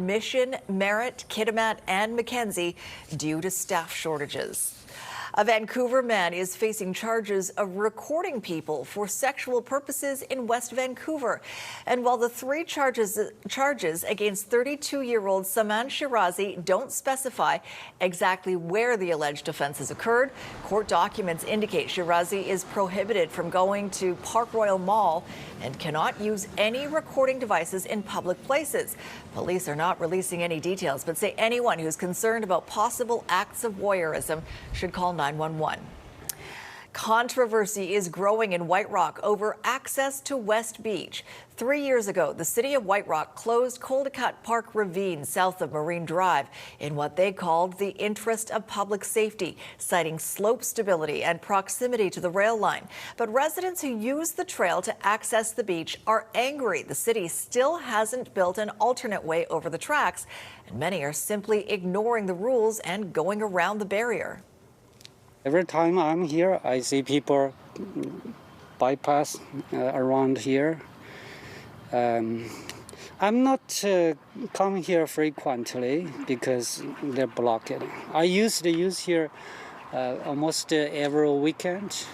Mission, Merritt, Kitimat, and Mackenzie due to staff shortages. A Vancouver man is facing charges of recording people for sexual purposes in West Vancouver. And while the three charges against 32-year-old Saman Shirazi don't specify exactly where the alleged offenses occurred, court documents indicate Shirazi is prohibited from going to Park Royal Mall and cannot use any recording devices in public places. Police are not releasing any details, but say anyone who's concerned about possible acts of voyeurism should call 911. Controversy is growing in White Rock over access to West Beach. 3 years ago, the city of White Rock closed Coldicott Park Ravine south of Marine Drive in what they called the interest of public safety, citing slope stability and proximity to the rail line. But residents who use the trail to access the beach are angry. The city still hasn't built an alternate way over the tracks, and many are simply ignoring the rules and going around the barrier. Every time I'm here, I see people bypass around here. I'm not coming here frequently because they're blocked. I used to use here almost every weekend.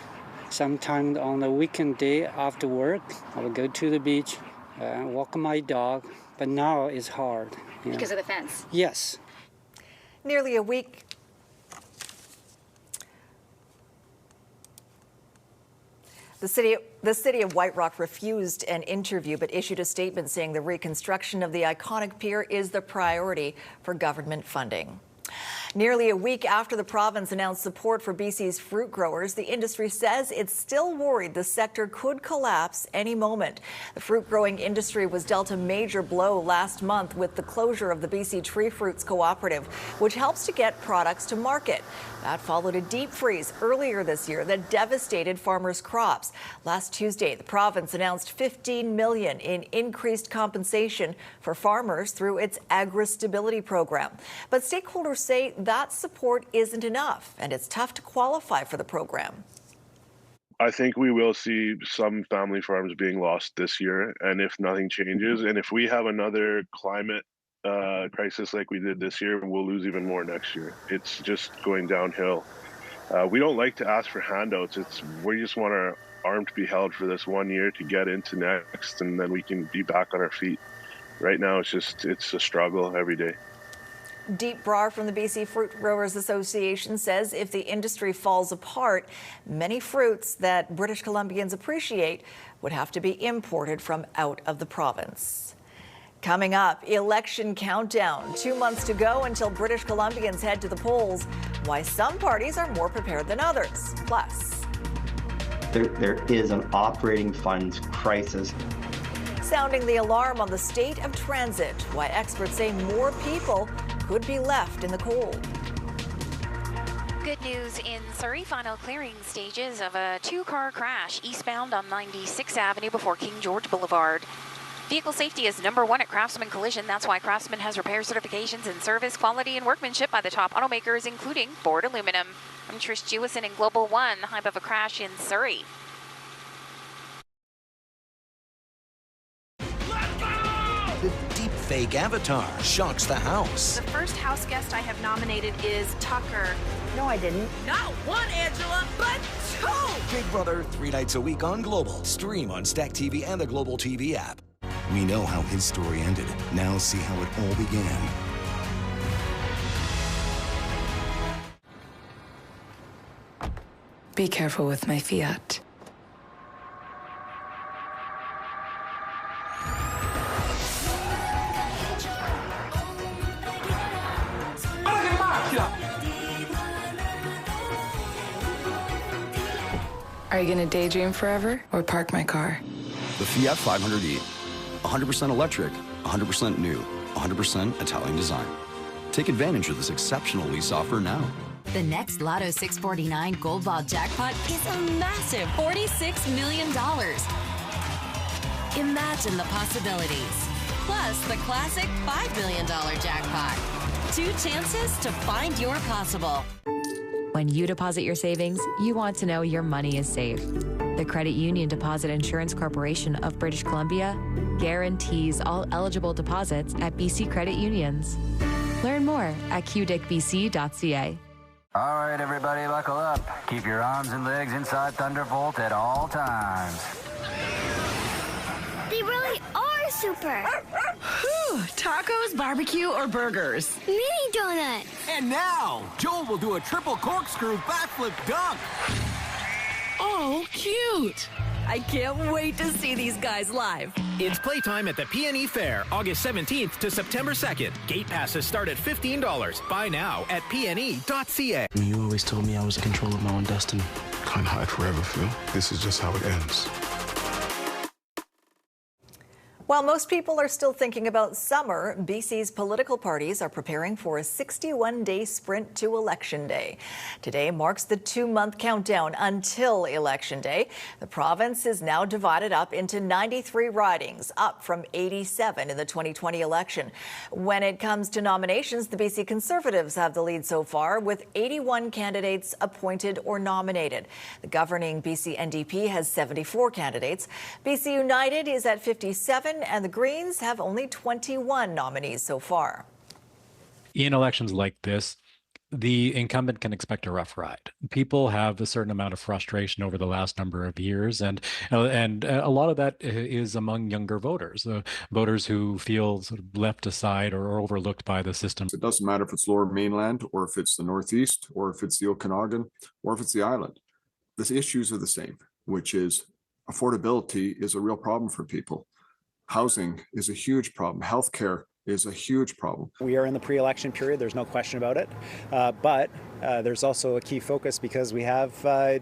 Sometimes on the weekend day after work, I will go to the beach, walk my dog, but now it's hard. Because of the fence? Yes. Nearly a week. The city of White Rock refused an interview but issued a statement saying the reconstruction of the iconic pier is the priority for government funding. Nearly a week after the province announced support for BC's fruit growers, the industry says it's still worried the sector could collapse any moment. The fruit growing industry was dealt a major blow last month with the closure of the BC Tree Fruits Cooperative, which helps to get products to market. That followed a deep freeze earlier this year that devastated farmers' crops. Last Tuesday, the province announced $15 million in increased compensation for farmers through its agri-stability program. But stakeholders say that support isn't enough, and it's tough to qualify for the program. I think we will see some family farms being lost this year, and if nothing changes, and if we have another climate crisis like we did this year, we'll lose even more next year. It's just going downhill. We don't like to ask for handouts. We just want our arm to be held for this 1 year to get into next, and then we can be back on our feet. Right now, it's a struggle every day. Deep Brar from the BC Fruit Growers Association says if the industry falls apart, many fruits that British Columbians appreciate would have to be imported from out of the province. Coming up, election countdown. 2 months to go until British Columbians head to the polls. Why some parties are more prepared than others. Plus, there is an operating funds crisis. Sounding the alarm on the state of transit. Why experts say more people could be left in the cold. Good news in Surrey. Final clearing stages of a two-car crash eastbound on 96th Avenue before King George Boulevard. Vehicle safety is #1 at Craftsman Collision. That's why Craftsman has repair certifications in service, quality, and workmanship by the top automakers, including Ford Aluminum. I'm Trish Jewison in Global One. Hype of a crash in Surrey. The deepfake avatar shocks the house. The first house guest I have nominated is Tucker. No, I didn't. Not one, Angela, but two! Big Brother, 3 nights a week on Global. Stream on Stack TV and the Global TV app. We know how his story ended. Now see how it all began. Be careful with my Fiat. Are you gonna daydream forever or park my car? The Fiat 500e. 100% electric, 100% new, 100% Italian design. Take advantage of this exceptional lease offer now. The next Lotto 649 Gold Ball jackpot is a massive $46 million. Imagine the possibilities. Plus the classic $5 million jackpot. 2 chances to find your possible. When you deposit your savings, you want to know your money is safe. The Credit Union Deposit Insurance Corporation of British Columbia guarantees all eligible deposits at BC Credit Unions. Learn more at qdicbc.ca. All right, everybody, buckle up. Keep your arms and legs inside Thunderbolt at all times. They really are super. Tacos, barbecue, or burgers? Mini donuts. And now, Joel will do a triple corkscrew backflip dunk. Oh, cute. I can't wait to see these guys live. It's playtime at the PNE Fair, August 17th to September 2nd. Gate passes start at $15. Buy now at pne.ca. You always told me I was in control of my own destiny. Can't hide forever, Phil. This is just how it ends. While most people are still thinking about summer, BC's political parties are preparing for a 61-day sprint to Election Day. Today marks the 2-month countdown until Election Day. The province is now divided up into 93 ridings, up from 87 in the 2020 election. When it comes to nominations, the BC Conservatives have the lead so far, with 81 candidates appointed or nominated. The governing BC NDP has 74 candidates. BC United is at 57. And the Greens have only 21 nominees so far. In elections like this, the incumbent can expect a rough ride. People have a certain amount of frustration over the last number of years, and a lot of that is among younger voters, voters who feel sort of left aside or overlooked by the system. It doesn't matter if it's Lower Mainland, or if it's the Northeast, or if it's the Okanagan, or if it's the island. The issues are the same, which is affordability is a real problem for people. Housing is a huge problem. Healthcare is a huge problem. We are in the pre-election period, there's no question about it, but there's also a key focus because we have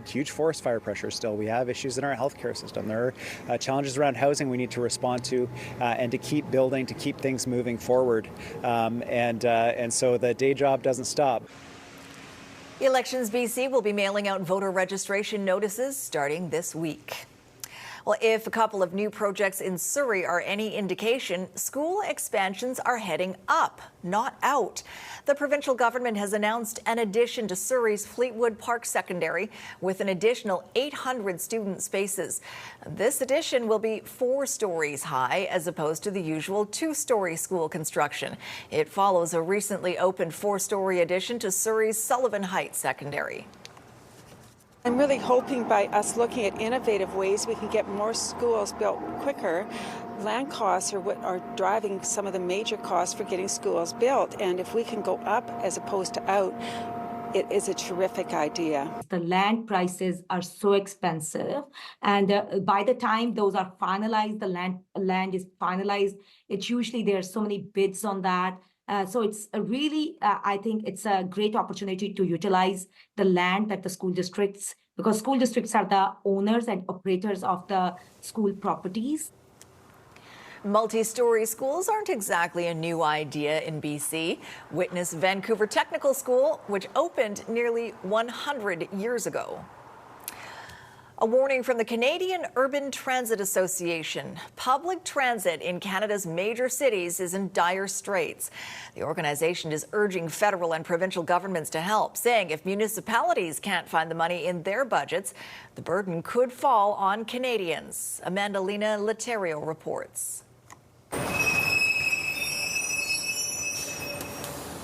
huge forest fire pressure still. We have issues in our healthcare system. There are challenges around housing we need to respond to and to keep building, to keep things moving forward. And so the day job doesn't stop. Elections BC will be mailing out voter registration notices starting this week. Well, if a couple of new projects in Surrey are any indication, school expansions are heading up, not out. The provincial government has announced an addition to Surrey's Fleetwood Park Secondary with an additional 800 student spaces. This addition will be 4 stories high as opposed to the usual 2-story school construction. It follows a recently opened 4-story addition to Surrey's Sullivan Heights Secondary. I'm really hoping by us looking at innovative ways we can get more schools built quicker. Land costs are what are driving some of the major costs for getting schools built, and if we can go up as opposed to out, it is a terrific idea. The land prices are so expensive, and by the time those are finalized, the land is finalized, it's usually there are so many bids on that. So it's a really, I think it's a great opportunity to utilize the land that the school districts, because school districts are the owners and operators of the school properties. Multi-story schools aren't exactly a new idea in BC. Witness Vancouver Technical School, which opened nearly 100 years ago. A warning from the Canadian Urban Transit Association. Public transit in Canada's major cities is in dire straits. The organization is urging federal and provincial governments to help, saying if municipalities can't find the money in their budgets, the burden could fall on Canadians. Amandalina Laterio reports.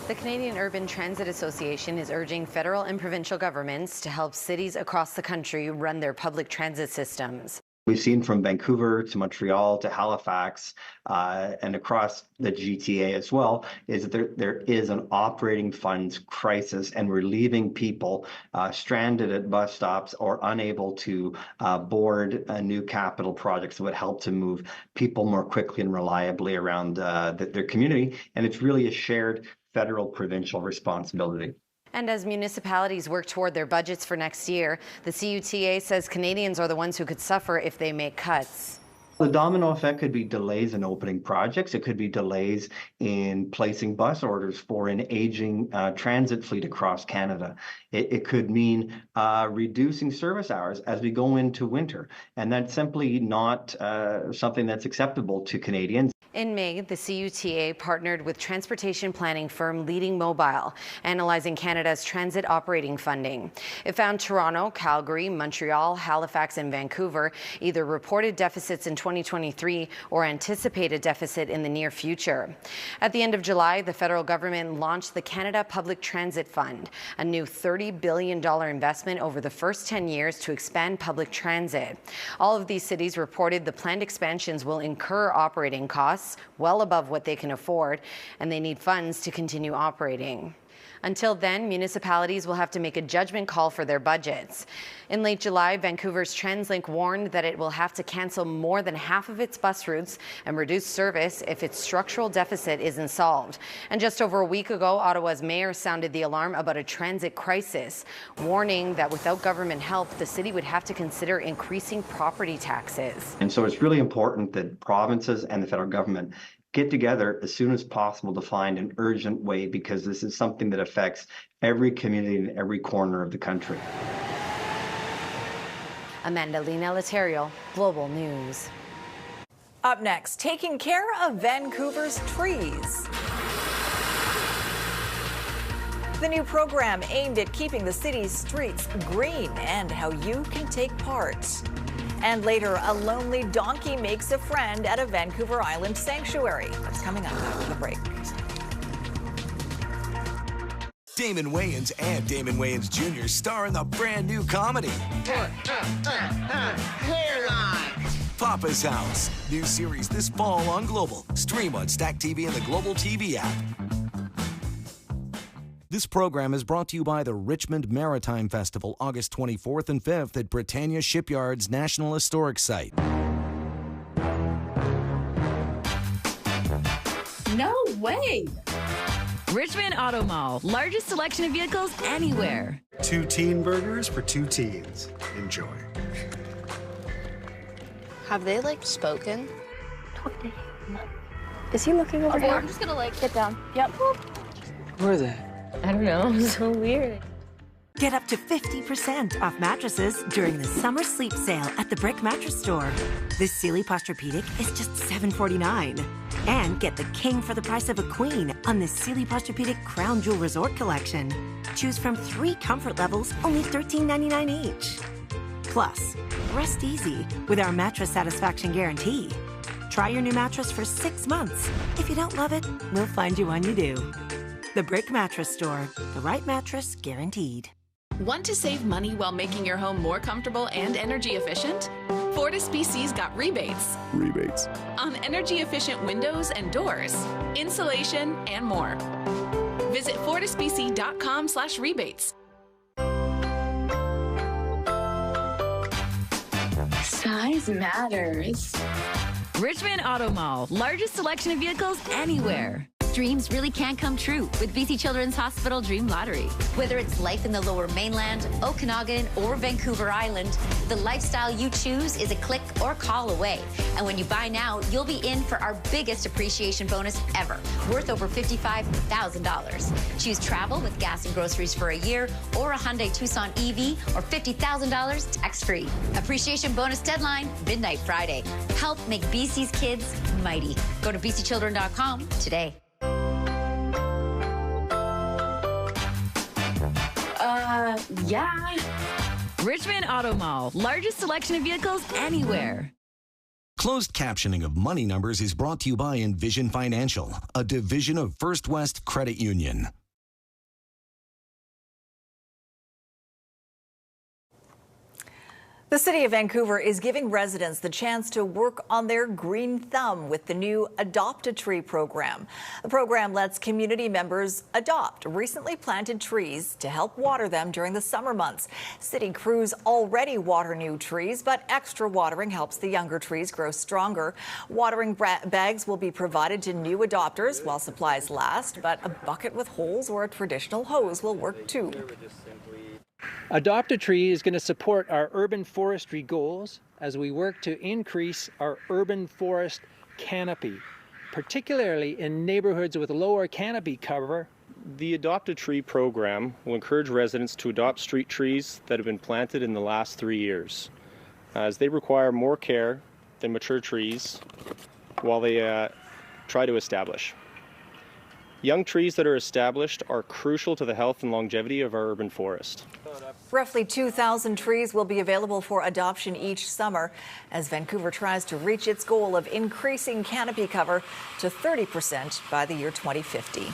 The Canadian Urban Transit Association is urging federal and provincial governments to help cities across the country run their public transit systems. We've seen from Vancouver to Montreal to Halifax and across the GTA as well, is that there is an operating funds crisis, and we're leaving people stranded at bus stops or unable to board new capital projects that would help to move people more quickly and reliably around their community. And it's really a shared federal provincial responsibility. And as municipalities work toward their budgets for next year, the CUTA says Canadians are the ones who could suffer if they make cuts. The domino effect could be delays in opening projects. It could be delays in placing bus orders for an aging transit fleet across Canada. It could mean reducing service hours as we go into winter. And that's simply not something that's acceptable to Canadians. In May, the CUTA partnered with transportation planning firm Leading Mobile, analyzing Canada's transit operating funding. It found Toronto, Calgary, Montreal, Halifax, and Vancouver either reported deficits in 2023 or anticipate a deficit in the near future. At the end of July, the federal government launched the Canada Public Transit Fund, a new $30 billion investment over the first 10 years to expand public transit. All of these cities reported the planned expansions will incur operating costs well above what they can afford, and they need funds to continue operating. Until then, municipalities will have to make a judgment call for their budgets. In late July, Vancouver's TransLink warned that it will have to cancel more than half of its bus routes and reduce service if its structural deficit isn't solved. And just over a week ago, Ottawa's mayor sounded the alarm about a transit crisis, warning that without government help, the city would have to consider increasing property taxes. And so it's really important that provinces and the federal government get together as soon as possible to find an urgent way, because this is something that affects every community in every corner of the country. Amanda Lena Laterio, Global News. Up next, taking care of Vancouver's trees. The new program aimed at keeping the city's streets green and how you can take part. And later, a lonely donkey makes a friend at a Vancouver Island sanctuary. That's coming up after the break. Damon Wayans and Damon Wayans Jr. star in the brand new comedy, Hairline. Papa's House. New series this fall on Global. Stream on Stack TV and the Global TV app. This program is brought to you by the Richmond Maritime Festival, August 24th and 5th at Britannia Shipyard's National Historic Site. No way! Richmond Auto Mall, largest selection of vehicles anywhere. 2 teen burgers for 2 teens. Enjoy. Have they, spoken? Is he looking over here? I'm just gonna, get down. Yep. Who are they? I don't know. So weird. Get up to 50% off mattresses during the summer sleep sale at the Brick Mattress Store. This Sealy Posturepedic is just $7.49. And get the king for the price of a queen on this Sealy Posturepedic Crown Jewel Resort Collection. Choose from 3 comfort levels, only $13.99 each. Plus, rest easy with our mattress satisfaction guarantee. Try your new mattress for 6 months. If you don't love it, we'll find you one you do. The Brick Mattress Store. The right mattress guaranteed. Want to save money while making your home more comfortable and energy efficient? Fortis BC's got rebates. Rebates. On energy-efficient windows and doors, insulation, and more. Visit fortisbc.com/rebates. Size matters. Richmond Auto Mall, largest selection of vehicles anywhere. Dreams really can come true with BC Children's Hospital Dream Lottery. Whether it's life in the Lower Mainland, Okanagan, or Vancouver Island, the lifestyle you choose is a click or call away. And when you buy now, you'll be in for our biggest appreciation bonus ever, worth over $55,000. Choose travel with gas and groceries for a year, or a Hyundai Tucson EV, or $50,000 tax-free. Appreciation bonus deadline, midnight Friday. Help make BC's kids mighty. Go to bcchildren.com today. Yeah. Richmond Auto Mall, largest selection of vehicles anywhere. Closed captioning of money numbers is brought to you by Envision Financial, a division of First West Credit Union. The City of Vancouver is giving residents the chance to work on their green thumb with the new Adopt a Tree program. The program lets community members adopt recently planted trees to help water them during the summer months. City crews already water new trees, but extra watering helps the younger trees grow stronger. Watering bags will be provided to new adopters while supplies last, but a bucket with holes or a traditional hose will work too. Adopt a Tree is going to support our urban forestry goals as we work to increase our urban forest canopy, particularly in neighborhoods with lower canopy cover. The Adopt a Tree program will encourage residents to adopt street trees that have been planted in the last 3 years, as they require more care than mature trees while they try to establish. Young trees that are established are crucial to the health and longevity of our urban forest. Roughly 2,000 trees will be available for adoption each summer as Vancouver tries to reach its goal of increasing canopy cover to 30% by the year 2050.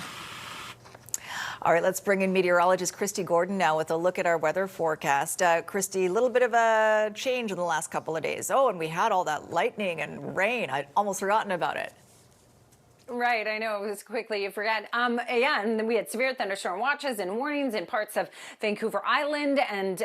All right, let's bring in meteorologist Christy Gordon now with a look at our weather forecast. Christy, a little bit of a change in the last couple of days. Oh, and we had all that lightning and rain. I'd almost forgotten about it. Right, I know, it was quickly, you forget. Yeah, and then we had severe thunderstorm watches and warnings in parts of Vancouver Island and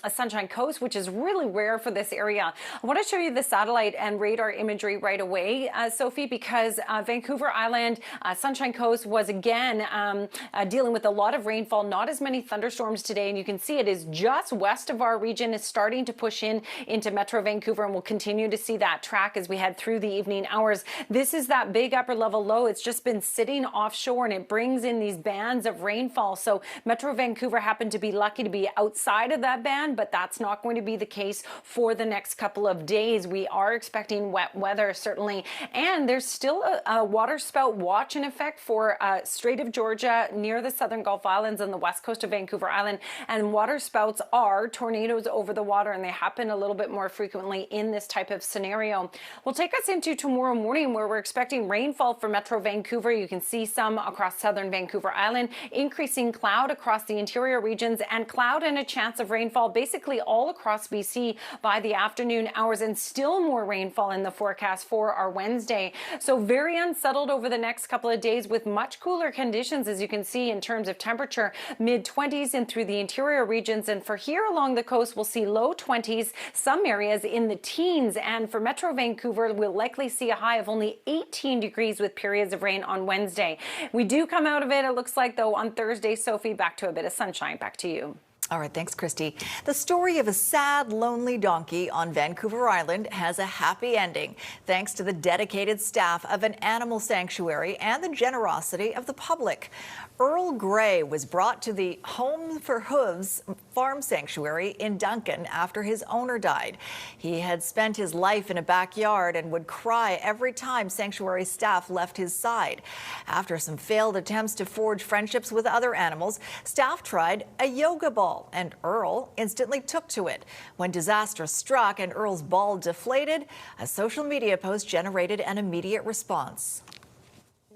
a Sunshine Coast, which is really rare for this area. I want to show you the satellite and radar imagery right away, Sophie, because Vancouver Island, Sunshine Coast was again dealing with a lot of rainfall, not as many thunderstorms today, and you can see it is just west of our region. It's starting to push into Metro Vancouver, and we'll continue to see that track as we head through the evening hours. This is that big upper level low. It's just been sitting offshore and it brings in these bands of rainfall. So Metro Vancouver happened to be lucky to be outside of that band, but that's not going to be the case for the next couple of days. We are expecting wet weather, certainly. And there's still a water spout watch in effect for Strait of Georgia near the southern Gulf Islands and the west coast of Vancouver Island. And water spouts are tornadoes over the water, and they happen a little bit more frequently in this type of scenario. Will take us into tomorrow morning, where we're expecting rainfall for Metro Vancouver. You can see some across southern Vancouver Island, increasing cloud across the interior regions, and cloud and a chance of rainfall basically all across BC by the afternoon hours, and still more rainfall in the forecast for our Wednesday. So very unsettled over the next couple of days with much cooler conditions, as you can see in terms of temperature, mid-20s and through the interior regions. And for here along the coast, we'll see low 20s, some areas in the teens. And for Metro Vancouver, we'll likely see a high of only 18 degrees with periods of rain on Wednesday. We do come out of it looks like, though, on Thursday. Sophie, back to a bit of sunshine. Back to you. All right, thanks, Christy. The story of a sad, lonely donkey on Vancouver Island has a happy ending, thanks to the dedicated staff of an animal sanctuary and the generosity of the public. Earl Grey was brought to the Home for Hooves farm sanctuary in Duncan after his owner died. He had spent his life in a backyard and would cry every time sanctuary staff left his side. After some failed attempts to forge friendships with other animals, staff tried a yoga ball, and Earl instantly took to it. When disaster struck and Earl's ball deflated, a social media post generated an immediate response.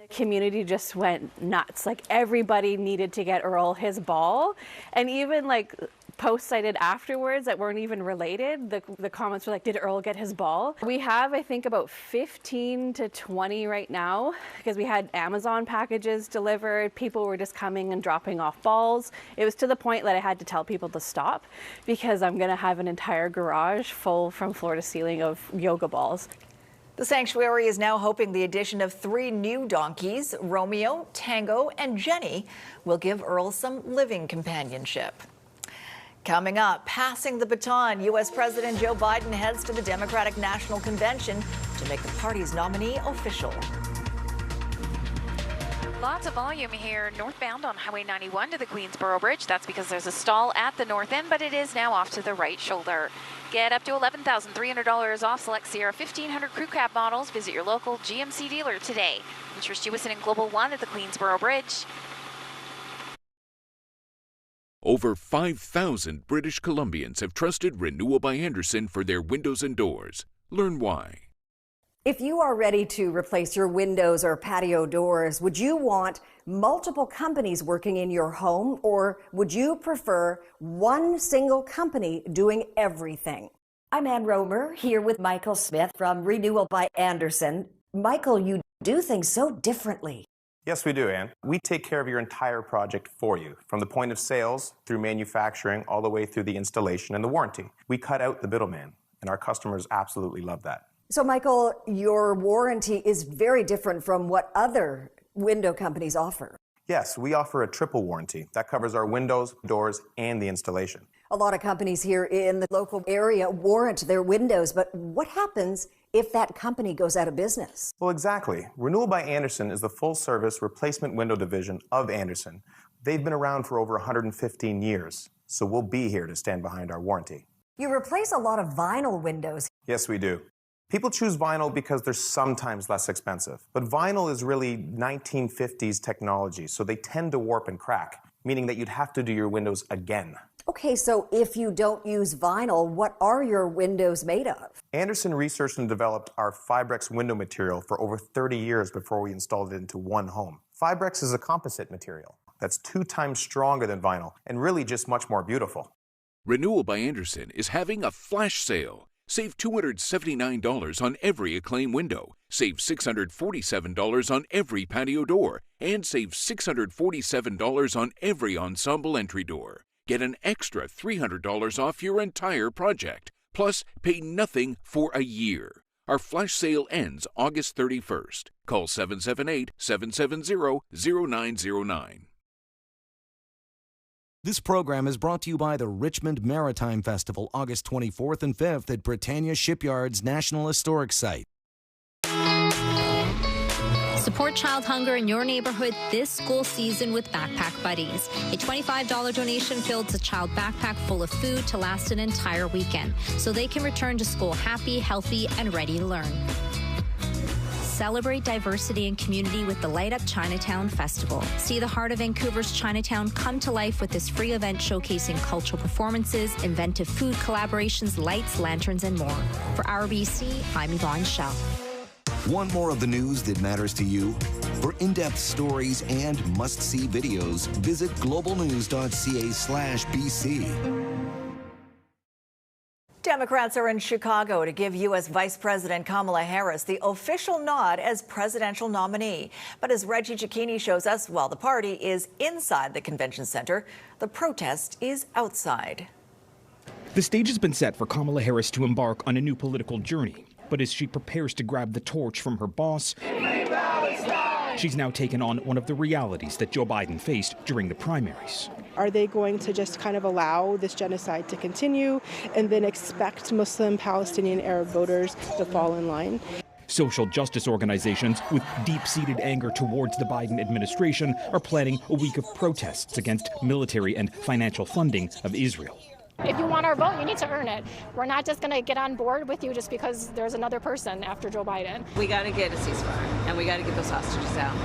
Community just went nuts. Like, everybody needed to get Earl his ball, and even like posts I did afterwards that weren't even related, the comments were like, did Earl get his ball? We have, I think, about 15 to 20 right now, because we had Amazon packages delivered. People were just coming and dropping off balls. It was to the point that I had to tell people to stop, because I'm going to have an entire garage full from floor to ceiling of yoga balls. The sanctuary is now hoping the addition of 3 new donkeys, Romeo, Tango, and Jenny, will give Earl some living companionship. Coming up, passing the baton, U.S. President Joe Biden heads to the Democratic National Convention to make the party's nominee official. Lots of volume here northbound on Highway 91 to the Queensboro Bridge. That's because there's a stall at the north end, but it is now off to the right shoulder. Get up to $11,300 off select Sierra 1500 crew cab models. Visit your local GMC dealer today. Interest Jewison and Global One at the Queensboro Bridge. Over 5,000 British Columbians have trusted Renewal by Andersen for their windows and doors. Learn why. If you are ready to replace your windows or patio doors, would you want multiple companies working in your home, or would you prefer one single company doing everything? I'm Ann Romer, here with Michael Smith from Renewal by Andersen. Michael, you do things so differently. Yes, we do, Ann. We take care of your entire project for you, from the point of sales through manufacturing all the way through the installation and the warranty. We cut out the middleman, and our customers absolutely love that. So, Michael, your warranty is very different from what other window companies offer. Yes, we offer a triple warranty that covers our windows, doors, and the installation. A lot of companies here in the local area warrant their windows, but what happens if that company goes out of business? Well, exactly. Renewal by Andersen is the full-service replacement window division of Andersen. They've been around for over 115 years, so we'll be here to stand behind our warranty. You replace a lot of vinyl windows. Yes, we do. People choose vinyl because they're sometimes less expensive, but vinyl is really 1950s technology, so they tend to warp and crack, meaning that you'd have to do your windows again. Okay, so if you don't use vinyl, what are your windows made of? Andersen researched and developed our Fibrex window material for over 30 years before we installed it into one home. Fibrex is a composite material that's 2 times stronger than vinyl and really just much more beautiful. Renewal by Andersen is having a flash sale. Save $279 on every Acclaim window, save $647 on every patio door, and save $647 on every ensemble entry door. Get an extra $300 off your entire project, plus pay nothing for a year. Our flash sale ends August 31st. Call 778-770-0909. This program is brought to you by the Richmond Maritime Festival, August 24th and 5th at Britannia Shipyard's National Historic Site. Support child hunger in your neighborhood this school season with Backpack Buddies. A $25 donation fills a child backpack full of food to last an entire weekend, so they can return to school happy, healthy, and ready to learn. Celebrate diversity and community with the Light Up Chinatown Festival. See the heart of Vancouver's Chinatown come to life with this free event showcasing cultural performances, inventive food collaborations, lights, lanterns, and more. For RBC, I'm Yvonne Schell. Want more of the news that matters to you? For in-depth stories and must-see videos, visit globalnews.ca/BC. Democrats are in Chicago to give U.S. Vice President Kamala Harris the official nod as presidential nominee. But as Reggie Cicchini shows us, while the party is inside the convention center, the protest is outside. The stage has been set for Kamala Harris to embark on a new political journey. But as she prepares to grab the torch from her boss, she's now taken on one of the realities that Joe Biden faced during the primaries. Are they going to just kind of allow this genocide to continue and then expect Muslim, Palestinian, Arab voters to fall in line? Social justice organizations with deep-seated anger towards the Biden administration are planning a week of protests against military and financial funding of Israel. If you want our vote, you need to earn it. We're not just going to get on board with you just because there's another person after Joe Biden. We got to get a ceasefire, and we got to get those hostages out.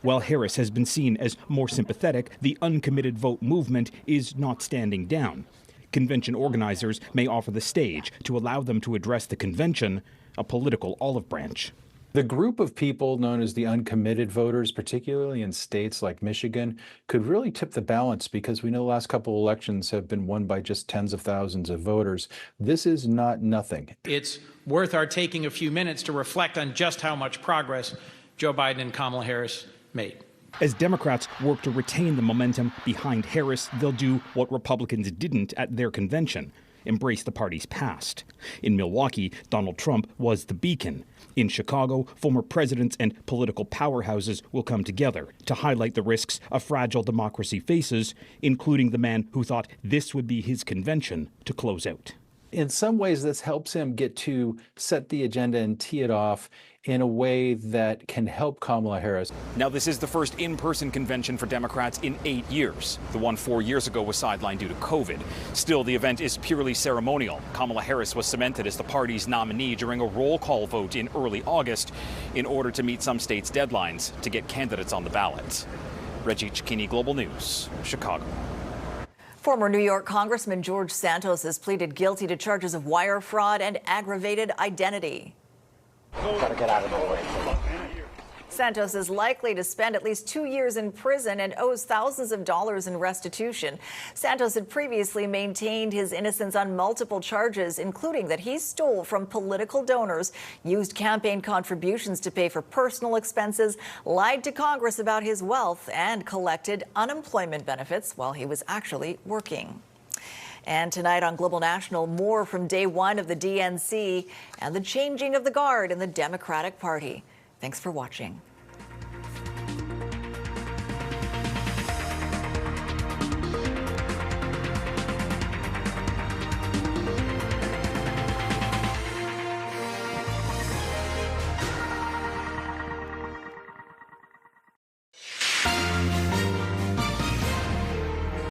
While Harris has been seen as more sympathetic, the uncommitted vote movement is not standing down. Convention organizers may offer the stage to allow them to address the convention, a political olive branch. The group of people known as the uncommitted voters, particularly in states like Michigan, could really tip the balance because we know the last couple of elections have been won by just tens of thousands of voters. This is not nothing. It's worth our taking a few minutes to reflect on just how much progress Joe Biden and Kamala Harris made. As Democrats work to retain the momentum behind Harris, they'll do what Republicans didn't at their convention: embrace the party's past. In Milwaukee, Donald Trump was the beacon. In Chicago, former presidents and political powerhouses will come together to highlight the risks a fragile democracy faces, including the man who thought this would be his convention to close out. In some ways, this helps him get to set the agenda and tee it off in a way that can help Kamala Harris. Now, this is the first in-person convention for Democrats in 8 years. The one 4 years ago was sidelined due to COVID. Still, the event is purely ceremonial. Kamala Harris was cemented as the party's nominee during a roll call vote in early August in order to meet some states' deadlines to get candidates on the ballot. Reggie Cicchini, Global News, Chicago. Former New York Congressman George Santos has pleaded guilty to charges of wire fraud and aggravated identity. Gotta get out of the way. Santos is likely to spend at least 2 years in prison and owes thousands of dollars in restitution. Santos had previously maintained his innocence on multiple charges, including that he stole from political donors, used campaign contributions to pay for personal expenses, lied to Congress about his wealth, and collected unemployment benefits while he was actually working. And tonight on Global National, more from day one of the DNC and the changing of the guard in the Democratic Party. Thanks for watching.